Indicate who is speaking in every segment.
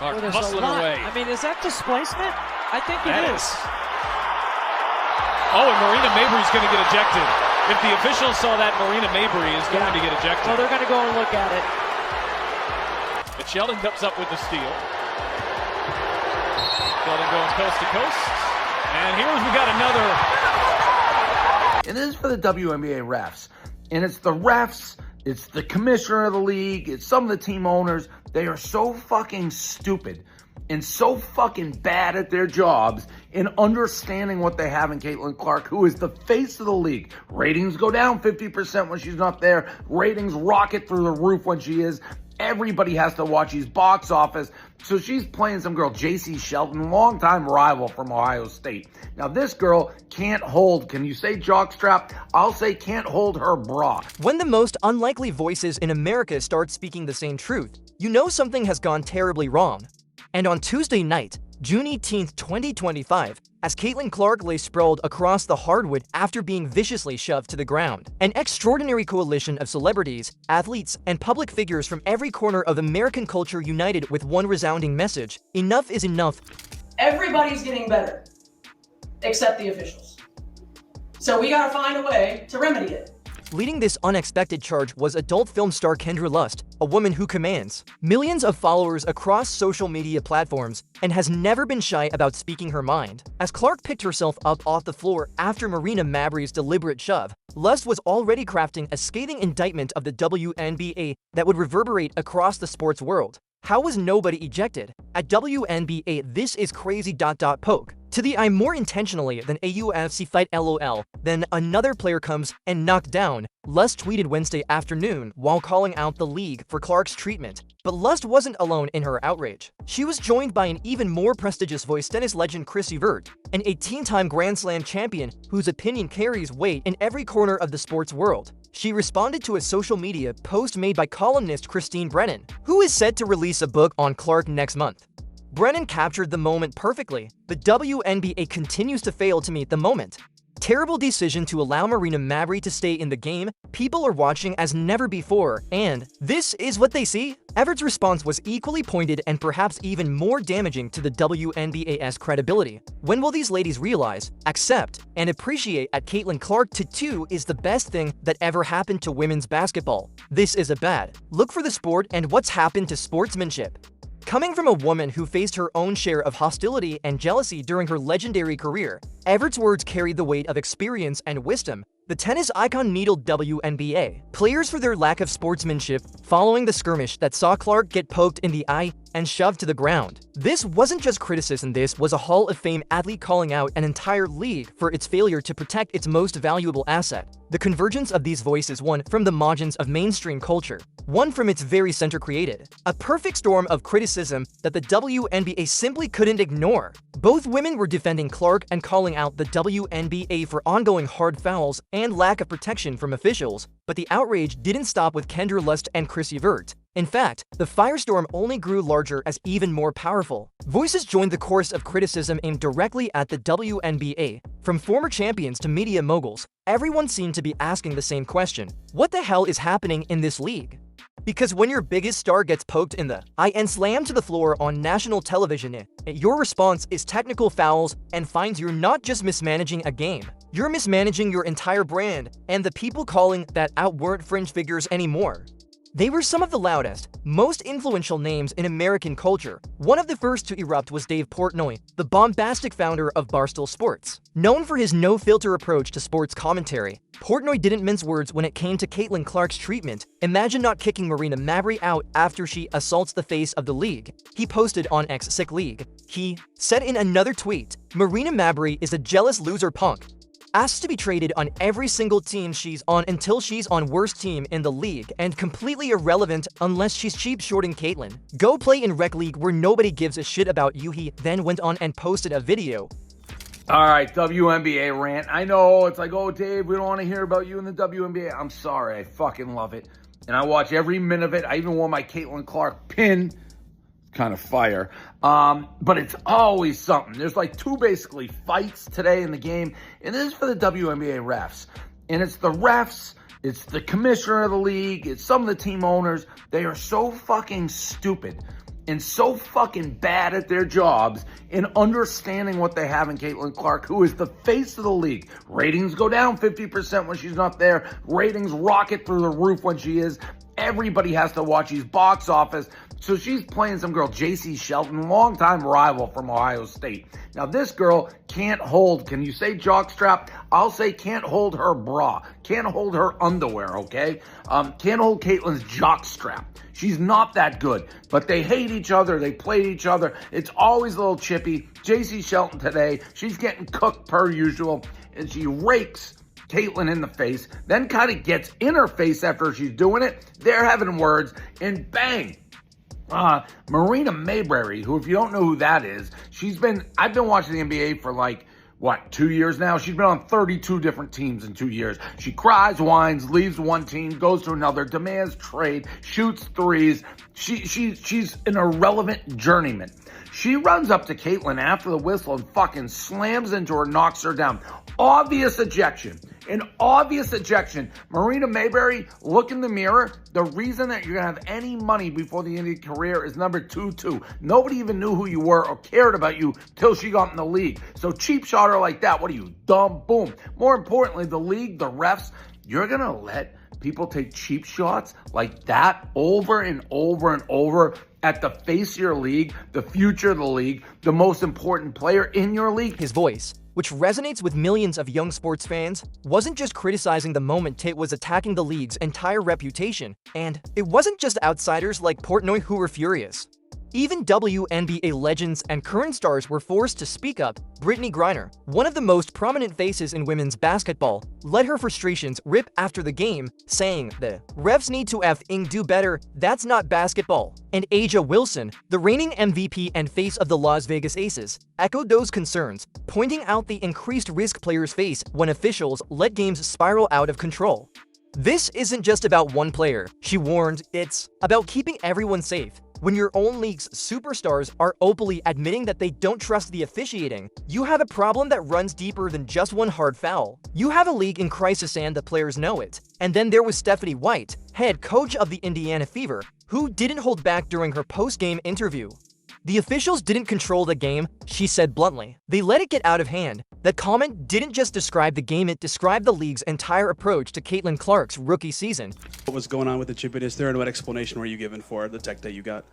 Speaker 1: Clark muscling away.
Speaker 2: I mean, is that displacement? I think it is.
Speaker 1: Oh, and Marina Mabry's going to get ejected. If the officials saw that, Marina Mabry is going to get ejected.
Speaker 2: Oh, they're going to go and look at it.
Speaker 1: But Sheldon comes up with the steal. Sheldon goes coast to coast. And here's we got another.
Speaker 3: And this is for the WNBA refs. And it's the refs, it's the commissioner of the league, it's some of the team owners. They are so fucking stupid and so fucking bad at their jobs in understanding what they have in Caitlin Clark, who is the face of the league. Ratings go down 50% when she's not there. Ratings rocket through the roof when she is. Everybody has to watch these box office. So she's playing some girl, J.C. Shelton, longtime rival from Ohio State. Now this girl can't hold, can you say jockstrap? I'll say can't hold her bra.
Speaker 4: When the most unlikely voices in America start speaking the same truth, you know something has gone terribly wrong. And on Tuesday night, June 18th, 2025, as Caitlin Clark lay sprawled across the hardwood after being viciously shoved to the ground, an extraordinary coalition of celebrities, athletes, and public figures from every corner of American culture united with one resounding message: enough is enough.
Speaker 5: Everybody's getting better, except the officials. So we gotta find a way to remedy it.
Speaker 4: Leading this unexpected charge was adult film star Kendra Lust, a woman who commands millions of followers across social media platforms and has never been shy about speaking her mind. As Clark picked herself up off the floor after Marina Mabry's deliberate shove, Lust was already crafting a scathing indictment of the WNBA that would reverberate across the sports world. How was nobody ejected? At WNBA, this is crazy ... poke. To the eye more intentionally than a UFC fight LOL, then another player comes and knocked down, Lust tweeted Wednesday afternoon while calling out the league for Clark's treatment. But Lust wasn't alone in her outrage. She was joined by an even more prestigious voice, tennis legend Chris Evert, an 18-time Grand Slam champion whose opinion carries weight in every corner of the sports world. She responded to a social media post made by columnist Christine Brennan, who is set to release a book on Clark next month. Brennan captured the moment perfectly. The WNBA continues to fail to meet the moment. Terrible decision to allow Marina Mabry to stay in the game. People are watching as never before, and this is what they see? Everett's response was equally pointed and perhaps even more damaging to the WNBA's credibility. When will these ladies realize, accept, and appreciate that Caitlin Clark tattoo is the best thing that ever happened to women's basketball? This is a bad look for the sport and what's happened to sportsmanship. Coming from a woman who faced her own share of hostility and jealousy during her legendary career, Everett's words carried the weight of experience and wisdom. The tennis icon needled WNBA players for their lack of sportsmanship following the skirmish that saw Clark get poked in the eye and shoved to the ground. This wasn't just criticism, this was a Hall of Fame athlete calling out an entire league for its failure to protect its most valuable asset. The convergence of these voices, one from the margins of mainstream culture, one from its very center, created a perfect storm of criticism that the WNBA simply couldn't ignore. Both women were defending Clark and calling out the WNBA for ongoing hard fouls and lack of protection from officials, but the outrage didn't stop with Kendra Lust and Chris Evert. In fact, the firestorm only grew larger as even more powerful voices joined the chorus of criticism aimed directly at the WNBA. From former champions to media moguls, everyone seemed to be asking the same question: what the hell is happening in this league? Because when your biggest star gets poked in the eye and slammed to the floor on national television, your response is technical fouls and fines. You're not just mismanaging a game, you're mismanaging your entire brand, and the people calling that out weren't fringe figures anymore. They were some of the loudest, most influential names in American culture. One of the first to erupt was Dave Portnoy, the bombastic founder of Barstool Sports. Known for his no-filter approach to sports commentary, Portnoy didn't mince words when it came to Caitlin Clark's treatment. Imagine not kicking Marina Mabry out after she assaults the face of the league. He posted on X, "Sick League." He said in another tweet, "Marina Mabry is a jealous loser punk. Asked to be traded on every single team she's on until she's on worst team in the league and completely irrelevant unless she's cheap shorting Caitlin. Go play in rec league where nobody gives a shit about you." He then went on and posted a video.
Speaker 3: All right, WNBA rant. I know, it's like, oh, Dave, we don't want to hear about you in the WNBA. I'm sorry, I fucking love it. And I watch every minute of it. I even wore my Caitlin Clark pin. Kind of fire. But it's always something. There's like two basically fights today in the game. And this is for the WNBA refs. And it's the refs, it's the commissioner of the league, it's some of the team owners. They are so fucking stupid and so fucking bad at their jobs in understanding what they have in Caitlin Clark, who is the face of the league. Ratings go down 50% when she's not there. Ratings rocket through the roof when she is. Everybody has to watch. She's box office. So she's playing some girl, J.C. Shelton, longtime rival from Ohio State. Now this girl can't hold, can you say jockstrap? I'll say can't hold her bra. Can't hold her underwear, okay? Can't hold Caitlin's jockstrap. She's not that good, but they hate each other. They play each other. It's always a little chippy. J.C. Shelton today, she's getting cooked per usual, and she rakes Caitlin in the face, then kind of gets in her face after she's doing it. They're having words, and bang. Marina Mayberry, who, if you don't know who that is, I've been watching the NBA for like, 2 years now? She's been on 32 different teams in 2 years. She cries, whines, leaves one team, goes to another, demands trade, shoots threes. She's an irrelevant journeyman. She runs up to Caitlin after the whistle and fucking slams into her, knocks her down. Obvious ejection. An obvious ejection. Marina Mayberry, look in the mirror. The reason that you're going to have any money before the end of your career is number 2-2. Nobody even knew who you were or cared about you till she got in the league. So cheap shot her like that. What are you, dumb? Boom. More importantly, the league, the refs, you're going to let people take cheap shots like that over and over and over at the face of your league, the future of the league, the most important player in your league.
Speaker 4: His voice, which resonates with millions of young sports fans, wasn't just criticizing the moment Tate was attacking the league's entire reputation, and it wasn't just outsiders like Portnoy who were furious. Even WNBA legends and current stars were forced to speak up. Brittney Griner, one of the most prominent faces in women's basketball, let her frustrations rip after the game, saying, "The refs need to effing do better, that's not basketball." And A'ja Wilson, the reigning MVP and face of the Las Vegas Aces, echoed those concerns, pointing out the increased risk players face when officials let games spiral out of control. This isn't just about one player, she warned, it's about keeping everyone safe. When your own league's superstars are openly admitting that they don't trust the officiating, you have a problem that runs deeper than just one hard foul. You have a league in crisis and the players know it. And then there was Stephanie White, head coach of the Indiana Fever, who didn't hold back during her post-game interview. The officials didn't control the game, she said bluntly. They let it get out of hand. That comment didn't just describe the game, it described the league's entire approach to Caitlin Clark's rookie season.
Speaker 6: What was going on with the chippiness there, and what explanation were you given for the tech that you got?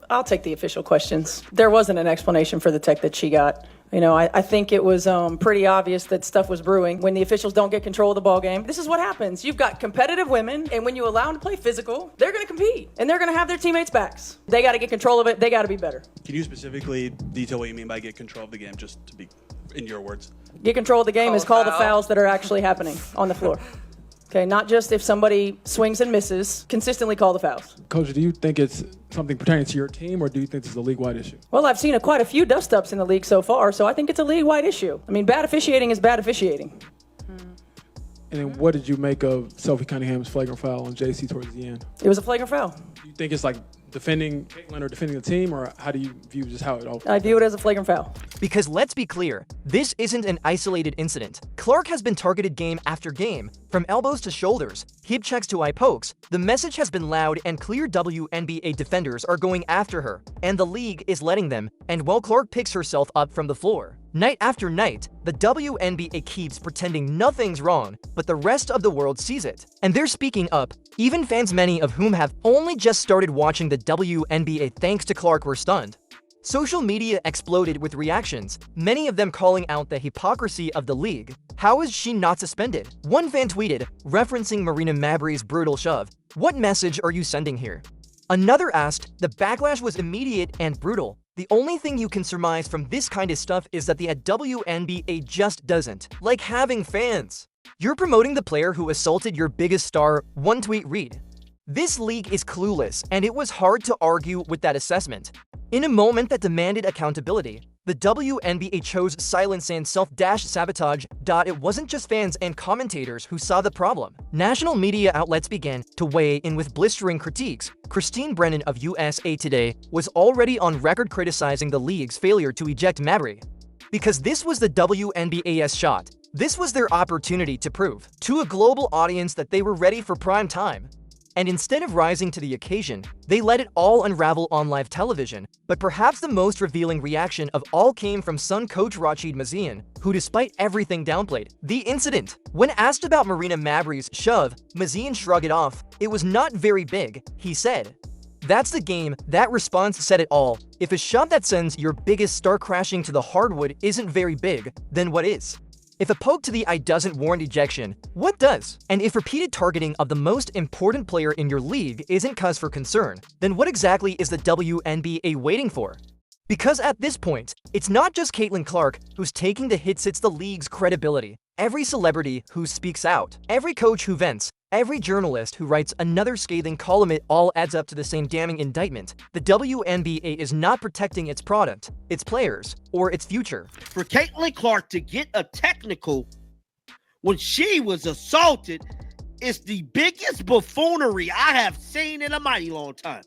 Speaker 5: I'll take the official questions. There wasn't an explanation for the tech that she got. You know, I think it was pretty obvious that stuff was brewing. When the officials don't get control of the ball game, this is what happens. You've got competitive women, and when you allow them to play physical, they're going to compete, and they're going to have their teammates' backs. They got to get control of it. They got to be better.
Speaker 6: Can you specifically detail what you mean by get control of the game, just to be in your words?
Speaker 5: Get control of the game is call the fouls that are actually happening on the floor. Okay, not just if somebody swings and misses, consistently call the fouls.
Speaker 7: Coach, do you think it's something pertaining to your team, or do you think this is a league-wide issue?
Speaker 5: Well, I've seen quite a few dust-ups in the league so far, so I think it's a league-wide issue. I mean, bad officiating is bad officiating.
Speaker 7: And then what did you make of Sophie Cunningham's flagrant foul on JC towards the end?
Speaker 5: It was a flagrant foul.
Speaker 7: Do you think it's like defending Caitlin or defending the team, or how do you view just how it all...
Speaker 5: I view it as a flagrant foul.
Speaker 4: Because let's be clear, this isn't an isolated incident. Clark has been targeted game after game, from elbows to shoulders, hip checks to eye pokes. The message has been loud and clear. WNBA defenders are going after her, and the league is letting them, and while Clark picks herself up from the floor. Night after night, the WNBA keeps pretending nothing's wrong, but the rest of the world sees it. And they're speaking up. Even fans, many of whom have only just started watching the WNBA thanks to Clark, were stunned. Social media exploded with reactions, many of them calling out the hypocrisy of the league. How is she not suspended? One fan tweeted, referencing Marina Mayberry's brutal shove, "What message are you sending here?" Another asked, "The backlash was immediate and brutal. The only thing you can surmise from this kind of stuff is that the WNBA just doesn't like having fans. You're promoting the player who assaulted your biggest star," one tweet read. This league is clueless, and it was hard to argue with that assessment. In a moment that demanded accountability, the WNBA chose silence and self-sabotage. It wasn't just fans and commentators who saw the problem. National media outlets began to weigh in with blistering critiques. Christine Brennan of USA Today was already on record criticizing the league's failure to eject Mayberry. Because this was the WNBA's shot. This was their opportunity to prove to a global audience that they were ready for prime time. and instead of rising to the occasion, they let it all unravel on live television. But perhaps the most revealing reaction of all came from Sun coach Rachid Mazian, who despite everything downplayed the incident. When asked about Marina Mabrey's shove, Mazian shrugged it off. It was not very big, he said. That's the game. That response said it all. If a shove that sends your biggest star crashing to the hardwood isn't very big, then what is? If a poke to the eye doesn't warrant ejection, what does? And if repeated targeting of the most important player in your league isn't cause for concern, then what exactly is the WNBA waiting for? Because at this point, it's not just Caitlin Clark who's taking the hits, it's the league's credibility. Every celebrity who speaks out, every coach who vents, every journalist who writes another scathing column, it all adds up to the same damning indictment. The WNBA is not protecting its product, its players, or its future.
Speaker 8: For Caitlin Clark to get a technical when she was assaulted is the biggest buffoonery I have seen in a mighty long time.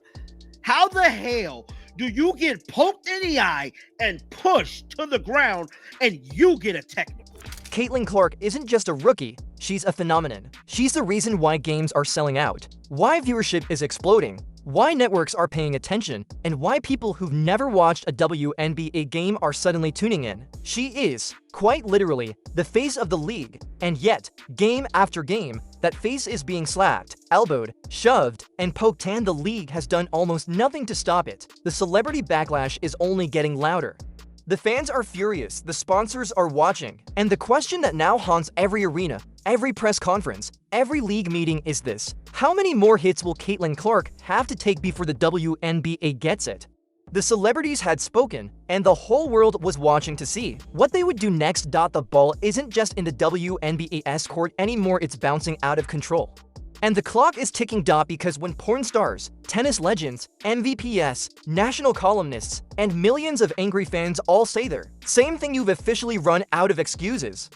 Speaker 8: How the hell do you get poked in the eye and pushed to the ground and you get a technical?
Speaker 4: Caitlin Clark isn't just a rookie, she's a phenomenon. She's the reason why games are selling out, why viewership is exploding, why networks are paying attention, and why people who've never watched a WNBA game are suddenly tuning in. She is, quite literally, the face of the league, and yet, game after game, that face is being slapped, elbowed, shoved, and poked, and the league has done almost nothing to stop it. The celebrity backlash is only getting louder. The fans are furious, the sponsors are watching, and the question that now haunts every arena, every press conference, every league meeting is this: how many more hits will Caitlin Clark have to take before the WNBA gets it? The celebrities had spoken, and the whole world was watching to see what they would do next. The ball isn't just in the WNBA's court anymore, it's bouncing out of control. And the clock is ticking. Because when porn stars, tennis legends, MVPs, national columnists, and millions of angry fans all say their same thing, you've officially run out of excuses.